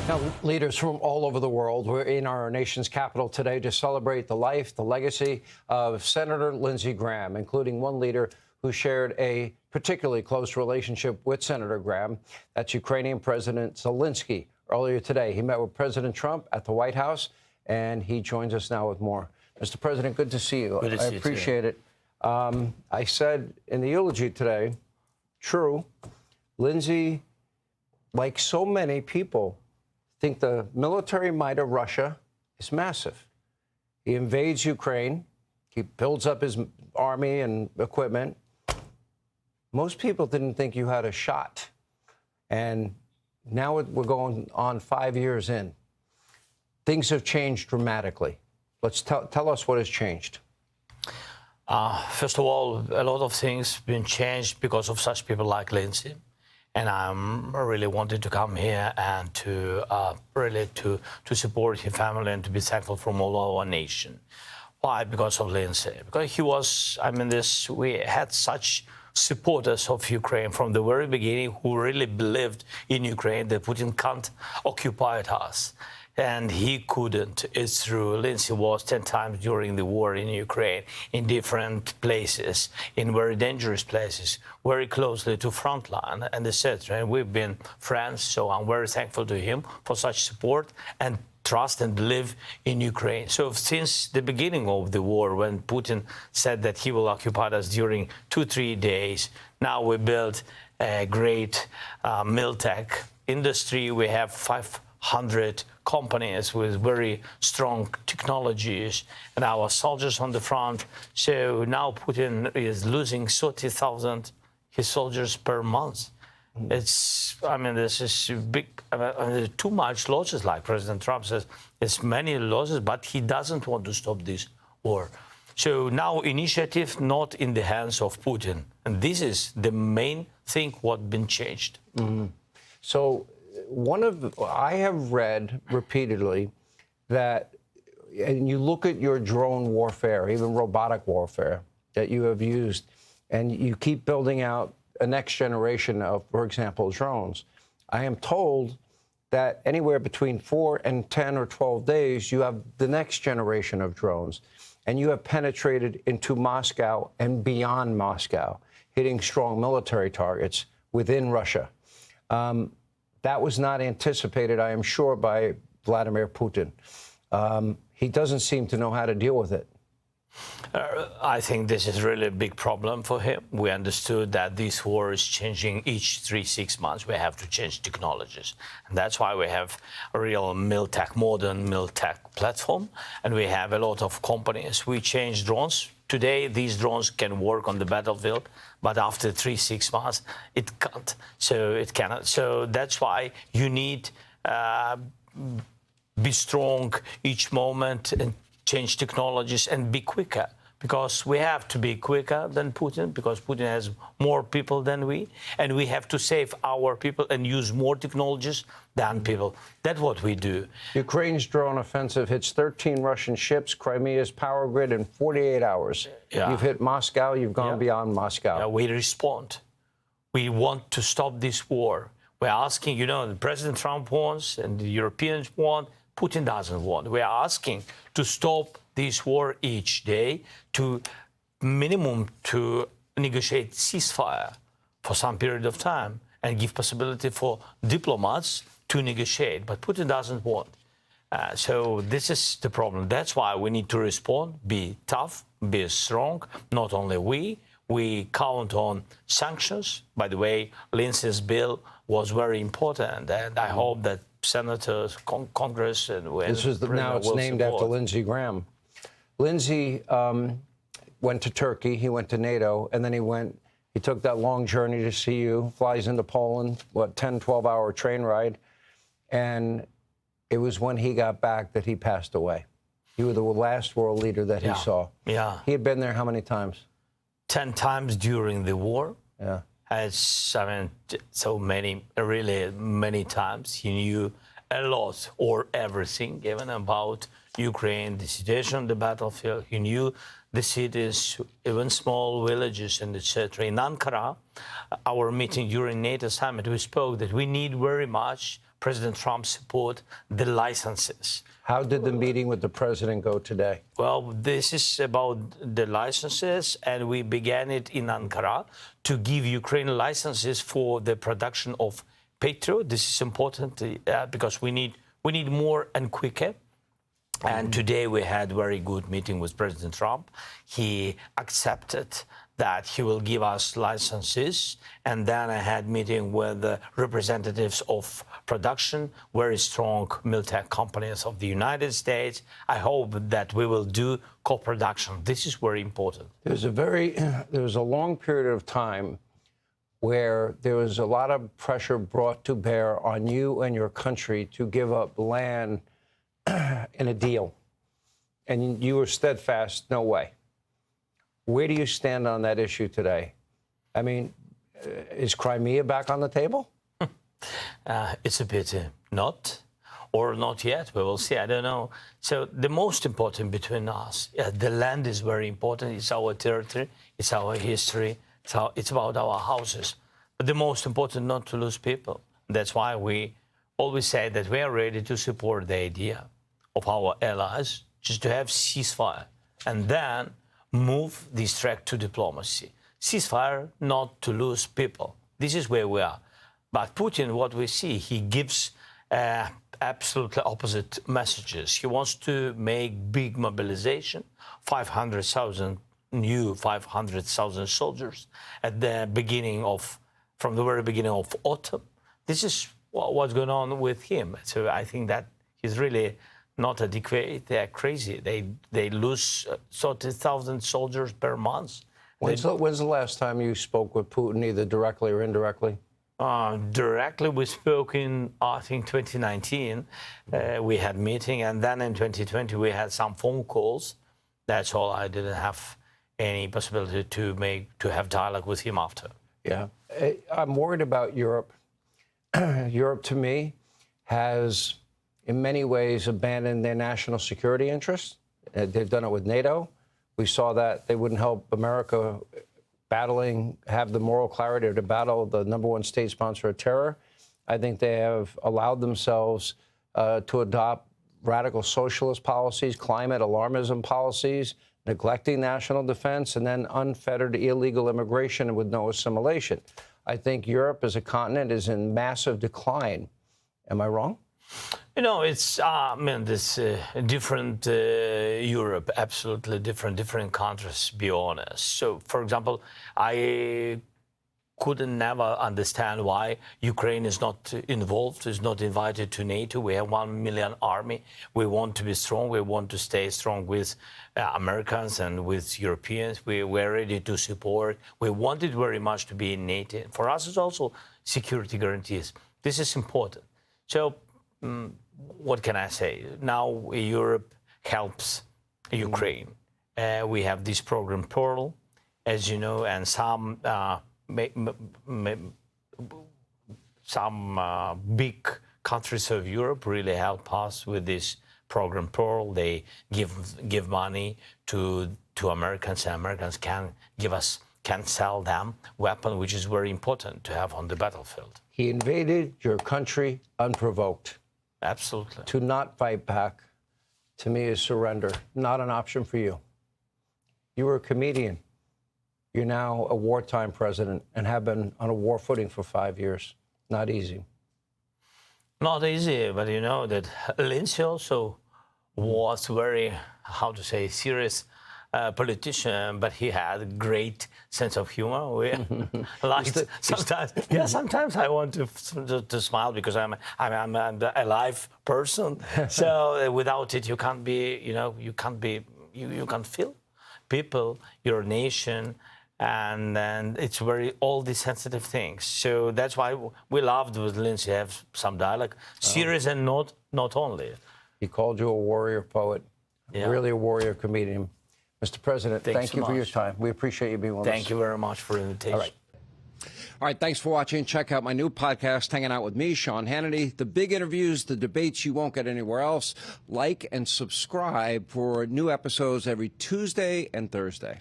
Now, leaders from all over the world were in our nation's capital today to celebrate the life, the legacy of Senator Lindsey Graham, including one leader who shared a particularly close relationship with Senator Graham. That's Ukrainian President Zelenskyy. Earlier today, he met with President Trump at the White House, and he joins us now with more. Mr. President, good to see you. Good to see you. I appreciate it. I said in the eulogy today, true, Lindsey, like so many people, think the military might of Russia is massive. He invades Ukraine. He builds up his army and equipment. Most people didn't think you had a shot. And now we're going on 5 years in. Things have changed dramatically. Let's tell us what has changed. First of all, a lot of things been changed because of such people like Lindsey. And I'm really wanted to come here and to really to support his family and to be thankful from all our nation. Why? Because of Lindsey. Because he was, we had such supporters of Ukraine from the very beginning who really believed in Ukraine that Putin can't occupy us. And he couldn't. It's true. Lindsey was 10 times during the war in Ukraine, in different places, in very dangerous places, very closely to front line and etc. And we've been friends, so I'm very thankful to him for such support and trust and believe in Ukraine. So since the beginning of the war, when Putin said that he will occupy us during 2-3 days, now we built a great militech industry. We have 500 companies with very strong technologies and our soldiers on the front. So now Putin is losing 30,000 his soldiers per month. It's, this is big, too much losses, like President Trump says. It's many losses, but he doesn't want to stop this war. So now initiative not in the hands of Putin. And this is the main thing what been changed. Mm-hmm. So I have read repeatedly that, and you look at your drone warfare, even robotic warfare that you have used, and you keep building out a next generation of, for example, drones. I am told that anywhere between 4 and 10 or 12 days, you have the next generation of drones, and you have penetrated into Moscow and beyond Moscow, hitting strong military targets within Russia. That was not anticipated, I am sure, by Vladimir Putin. He doesn't seem to know how to deal with it. I think this is really a big problem for him. We understood that this war is changing each 3-6 months. We have to change technologies. And that's why we have a real modern miltech platform. And we have a lot of companies. We change drones. Today, these drones can work on the battlefield, but after 3-6 months, it can't. So it cannot. So that's why you need be strong each moment and change technologies and be quicker. Because we have to be quicker than Putin, because Putin has more people than we, and we have to save our people and use more technologies than people. That's what we do. Ukraine's drone offensive hits 13 Russian ships, Crimea's power grid in 48 hours. Yeah. You've hit Moscow, you've gone beyond Moscow. Yeah, we respond. We want to stop this war. We're asking, President Trump wants and the Europeans want, Putin doesn't want. We are asking to stop this war each day, to minimum to negotiate ceasefire for some period of time and give possibility for diplomats to negotiate. But Putin doesn't want. So this is the problem. That's why we need to respond, be tough, be strong. Not only we count on sanctions. By the way, Lindsey's bill was very important, and I hope that senators, Congress, and this is now it's named after Lindsey Graham. Lindsey went to Turkey, he went to NATO, and then he took that long journey to see you, flies into Poland, 10, 12-hour train ride, and it was when he got back that he passed away. You were the last world leader that he saw. Yeah. He had been there how many times? 10 times during the war. Yeah. So many, really many times. He knew a lot or everything, even about Ukraine, the situation on the battlefield. He knew the cities, even small villages, and etc. In Ankara, our meeting during NATO summit, we spoke that we need very much President Trump support the licenses. How did the meeting with the president go today? Well, this is about the licenses, and we began it in Ankara to give Ukraine licenses for the production of Patriot. This is important because we need more and quicker. And today we had a very good meeting with President Trump. He accepted that he will give us licenses. And then I had a meeting with the representatives of production, very strong military companies of the United States. I hope that we will do co-production. This is very important. There was a long period of time where there was a lot of pressure brought to bear on you and your country to give up land in a deal. And you were steadfast, no way. Where do you stand on that issue today? I mean, is Crimea back on the table? It's a pity. Not, or not yet. We will see. I don't know. So the most important between us, the land is very important. It's our territory. It's our history. It's about our houses. But the most important, not to lose people. That's why we always say that we are ready to support the idea of our allies, just to have ceasefire, and then move this track to diplomacy. Ceasefire, not to lose people. This is where we are. But Putin, what we see, he gives absolutely opposite messages. He wants to make big mobilization, 500,000 soldiers at the beginning of, from the very beginning of autumn. This is what's going on with him. So I think that he's really not adequate. They're crazy. They lose 30,000 soldiers per month. When's the last time you spoke with Putin, either directly or indirectly? Directly, we spoke in, I think, 2019. We had a meeting, and then in 2020 we had some phone calls. That's all. I didn't have any possibility to have dialogue with him after. Yeah, I'm worried about Europe. Europe, to me, has in many ways abandoned their national security interests. They've done it with NATO. We saw that they wouldn't help America have the moral clarity to battle the #1 state sponsor of terror. I think they have allowed themselves to adopt radical socialist policies, climate alarmism policies, neglecting national defense, and then unfettered illegal immigration with no assimilation. I think Europe as a continent is in massive decline. Am I wrong? You know, it's, this different Europe, absolutely different countries, to be honest. So, for example, I couldn't never understand why Ukraine is not involved, is not invited to NATO. We have 1 million army. We want to be strong. We want to stay strong with Americans and with Europeans. We're ready to support. We wanted very much to be in NATO. For us, it's also security guarantees. This is important. So, what can I say? Now Europe helps Ukraine. We have this program Pearl, as you know, and some big countries of Europe really help us with this program Pearl. They give money to Americans, and Americans can sell them weapons, which is very important to have on the battlefield. He invaded your country unprovoked. Absolutely. To not fight back, to me, is surrender. Not an option for you. You were a comedian. You're now a wartime president and have been on a war footing for 5 years. Not easy. Not easy, but you know that Lindsey also was very, how to say, serious politician, but he had a great sense of humor. We liked sometimes. Yeah, sometimes I want to smile because I'm a live person. So without it, you can't be. You can't feel people, your nation, and it's all these sensitive things. So that's why we loved with Lindsey have some dialogue, serious and not only. He called you a warrior poet, really a warrior comedian. Mr. President, thank you for your time. We appreciate you being with us. Thank you very much for the invitation. All right, thanks for watching. Check out my new podcast, Hanging Out with me, Sean Hannity. The big interviews, the debates you won't get anywhere else. Like and subscribe for new episodes every Tuesday and Thursday.